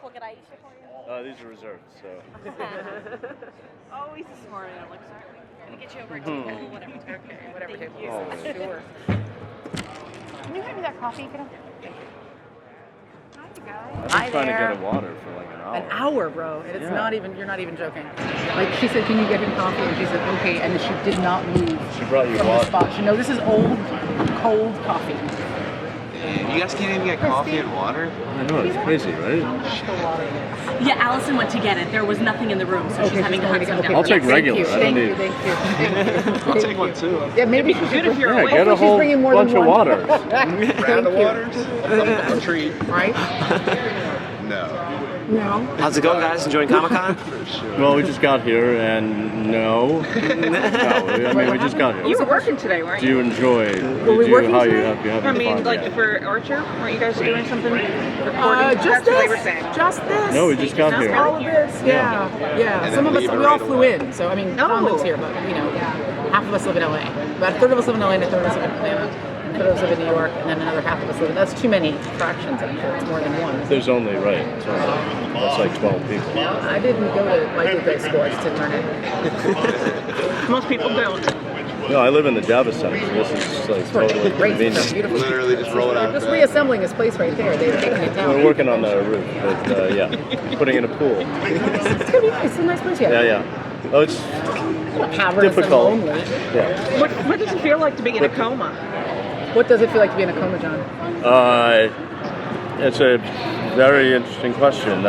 we'll get Aisha for you. These are reserved, so. Oh, he's a smart Alex. I'm going to get you over a table, whatever. Okay, whatever table. Oh. Sure. Can you hand me that coffee, kiddo? Hi, guys. I've been trying to get a water for like an hour. An hour, bro. And it's not even, you're not even joking. Like, she said, can you get him coffee? And she said, okay. And she did not move. She brought you from water. the spot. She know this is old, cold coffee. You guys can't even get coffee and water? I know, it's crazy, right? Yeah, Allison went to get it. There was nothing in the room, so she's having to hunt some down. I'll take regular. I don't need. Thank you. I'll take one too. Yeah, maybe she's good if you're awake. Get a whole bringing more bunch than of one. waters. Round of waters? A treat. Right? No. No. How's it going, guys? Enjoying Comic-Con? Well, we just got here, and no. I mean, we just got here. You were working today, weren't Do you? you enjoy? we working how you today? have you having I mean, fun? like for Archer, weren't you guys doing something? Recording? Just That's what they were this. saying. Just this. No, we just got here. All of this. Yeah. Yeah. And Some then of us, leave it we all right flew away. in. So, I mean, Oh. Tom lives here, but, you know, half of us live in LA. About a third of us live in LA and a third of us live in Atlanta. A third of us live in New York, and then another half of us live in. That's too many fractions, I'm sure. It's more than one. There's only so that's like 12 people. I didn't go to my good school. I just didn't learn it. Most people don't. No, I live in the Java Center, so this is like totally Great. It's convenient. beautiful. Literally just roll it out They're of just bed. reassembling this place right there. They're taking it down. We're working on the roof, but yeah, putting in a pool. It's gonna be nice. It's a nice place. Yeah. Oh, it's Cavernous difficult. and lonely. Yeah. What does it feel like to be in a coma? What does it feel like to be in a coma, John? It's a very interesting question.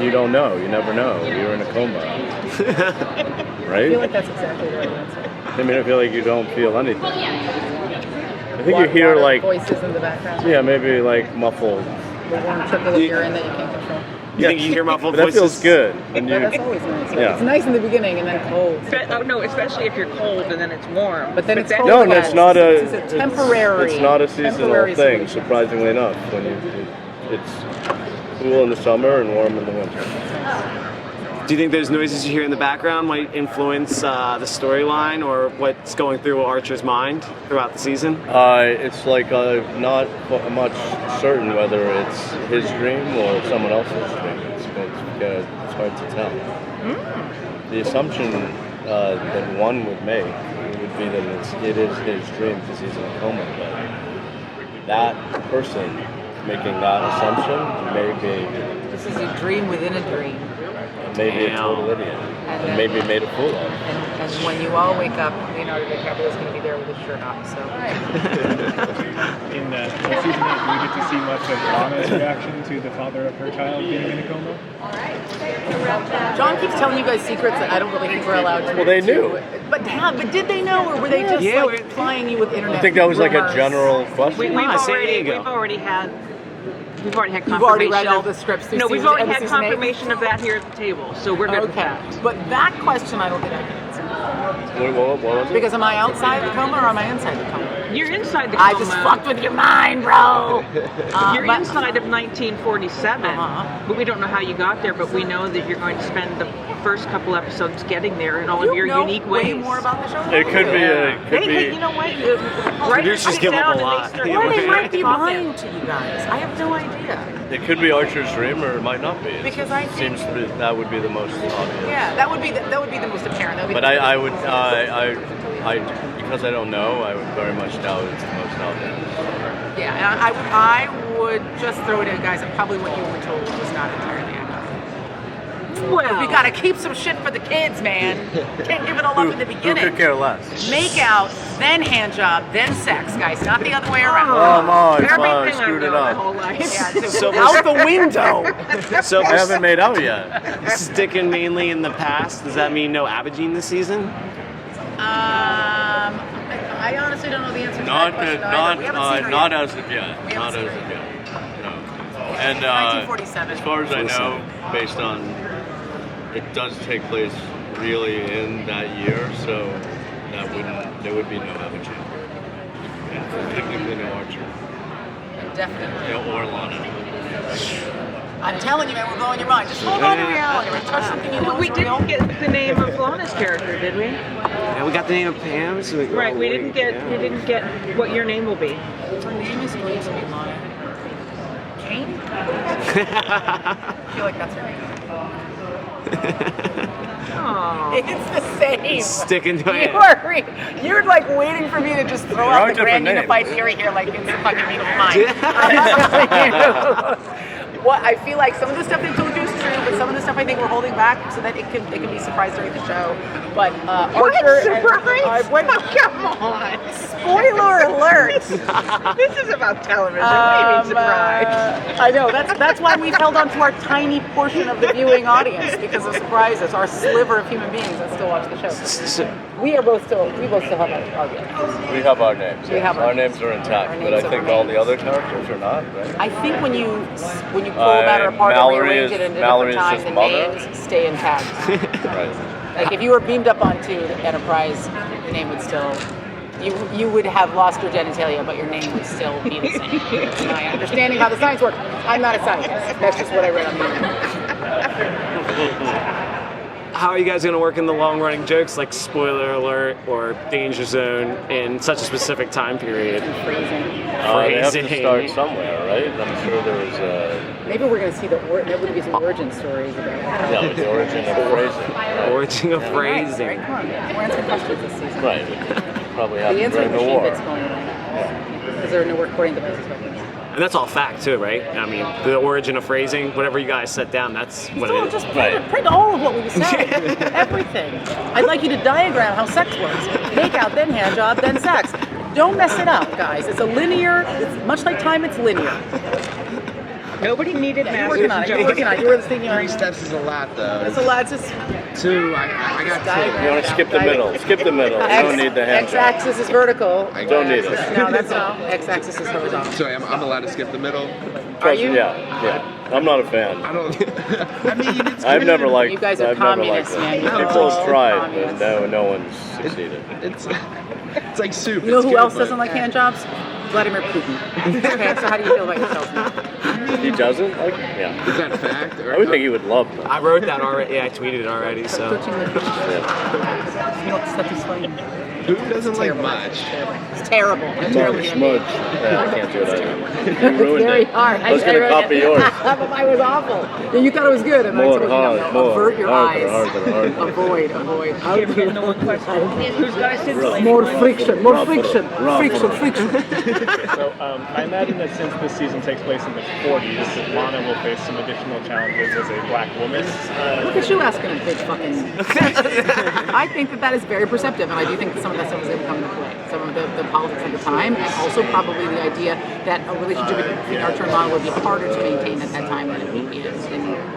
You don't know. You never know. You're in a coma, I right? feel like that's exactly the right answer. I mean, I feel like you don't feel anything. I think you hear Water, like, voices in the background. yeah, maybe like muffled. The warm trickle of urine that you can't control. You think you hear muffled But that voices? feels good. When But you, that's always nice. Yeah. It's nice in the beginning and then cold. Oh no, especially if you're cold and then it's warm. But then it's that- cold. no, and again. it's not It's a temporary. It's not a seasonal temporary thing. solution. Surprisingly enough, when it's cool in the summer and warm in the winter. Do you think those noises you hear in the background might influence the storyline or what's going through Archer's mind throughout the season? It's like not much certain whether it's his dream or someone else's dream. It's hard to tell. The assumption that one would make would be that it is his dream because he's in a coma. But that person making that assumption may be This is a dream within a dream. maybe a total idiot, and maybe made a fool of. And when you all wake up, Leonardo DiCaprio is going to be there with his shirt off. So. In season 8, do we get to see much of Lana's reaction to the father of her child being in a coma? John keeps telling you guys secrets that I don't really think we're allowed to. Well, they knew. But did they know, or were they just like plying you with internet? I think that was like a rumors? general question. We've already had confirmation. You've already read all the scripts. No, we've already had confirmation of that here at the table, so we're good with that. But that question, I don't think I can answer. What was it? Because am I outside the coma or am I inside the coma? You're inside the coma. I just fucked with your mind, bro. You're inside of 1947, but we don't know how you got there. But we know that you're going to spend the first couple episodes getting there in all of your unique ways. Way more about the show. It could be. Hey, you know what? Producers give up a lot. Or they might be lying to you guys. I have no idea. It could be Archer's dream, or it might not be. Because I think- seems to be, that would be the most obvious. Yeah, that would be the most apparent. That would be But I would because I don't know, I would very much doubt it's the most obvious. Yeah, and I would just throw it in, guys, and probably what you were told was not entirely accurate. Well, We gotta keep some shit for the kids, man. Can't give it all up in the Who beginning. could care less? Make out, then hand job, then sex, guys. Not the other way around. Come on, everything screwed I've it known my up. whole life. Yeah, So out the window. So I haven't made out yet. sticking mainly in the past, does that mean no Abogine this season? I honestly don't know the answer to that question either. We haven't seen her not yet. as of yet. We haven't Not seen as her of yet. yet. No. And 1947. as far as I know, based on it does take place really in that year, so there would be no Abogine. And technically no Archer. Definitely. No, or Lana. I'm telling you, man, we're blowing your mind. Just hold on to reality. We're touch something you know we is real. didn't get the name of Lana's character, did we? Yeah, we got the name of Pam. So Right. We didn't get what your name will be. Her name is going to be Lana Kane. I feel like that's right. Oh. It's the same. Sticking to it. You're like waiting for me to just throw They're all out the grand different unified theory here, like it's a fucking beautiful mind. I'm not telling you. What I feel like some of the stuff they told you is true, but some of the stuff I think we're holding back so that it can be surprised during the show. But Archer, Surprise? Come on. Spoiler alert! This is about television. What do you mean surprise? I know that's why we've held on to our tiny portion of the viewing audience because of surprises. Our sliver of human beings that still watch the show. We both still have our names. We have our names. We have our names are intact, our but names I think are all the other characters are not, right? I think when you pull a matter apart and Mallory rearrange it is- into Mallory different is times, his the mother. names stay intact. Right. Like if you were beamed up onto the Enterprise, your name would still. You would have lost your genitalia, but your name would still be the same. My understanding how the science works. I'm not a scientist. That's just what I read on the internet. How are you guys going to work in the long-running jokes like spoiler alert or danger zone in such a specific time period? Phrasing. They have to Phrasing. start somewhere, right? I'm sure there was a... Maybe we're going to see maybe there'll be some origin stories about it. Yeah, the origin of phrasing. Right? Origin of Right, phrasing. right, come on. We're answering questions this season. Right. Probably The happened answering during the machine war. bit's going away. Because there are no recording devices back then. And that's all fact too, right? I mean, the origin of phrasing, whatever you guys set down, that's what So it is. just Right. print all of what we said. Everything. I'd like you to diagram how sex works. Make out, then hand job, then sex. Don't mess it up, guys. It's it's much like time, it's linear. Nobody needed You're working on it. You're working on it. You were thinking on 3 it. steps is a lot, though. It's a lot. It's just 2, I got 2. You want to skip the middle. Skip the middle. You don't need the hand job. X-axis is vertical. I Don't need it. No, that's not. X-axis is horizontal. So I'm allowed to skip the middle? Trust you? me, yeah. I'm not a fan. I don't... I mean, it's I've never liked. You guys are I've never liked communists, it. man. You're People all have tried, communists. but no one's succeeded. It's like soup. You know It's who good, else but- doesn't like hand jobs? Vladimir Putin. Okay, so how do you feel about yourself? He doesn't like. Yeah. Is that a fact? Or, I would think he would love them. I wrote that already. Yeah, I tweeted it already. So 13 minutes. You know what stuff he's playing? Who doesn't like Terrible. much? It's terrible. It's terrible. Smudge. Yeah, I can't do that. You It's ruined very it. hard. I was going to wrote copy it. yours. But mine was awful. Yeah, you thought it was good, and I More told you, hard, no, more. avert your Harder, eyes. harder. Avoid. Who's got a scintillate? More friction. So I imagine that since this season takes place in the 40s, Lana will face some additional challenges as a black woman. Look at you asking a big fucking. I think that is very perceptive, and I do think that some of that stuff is going to come into play. Some of the politics at the time, and also probably the idea that a relationship between Archer and Lana would be harder to maintain at that time than it would be in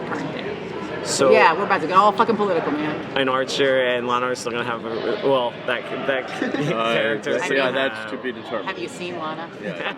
current day. So Yeah, we're about to get all fucking political, man. and Archer and Lana are still gonna have that character. Yeah, that's to be determined. Have you seen Lana? Yeah.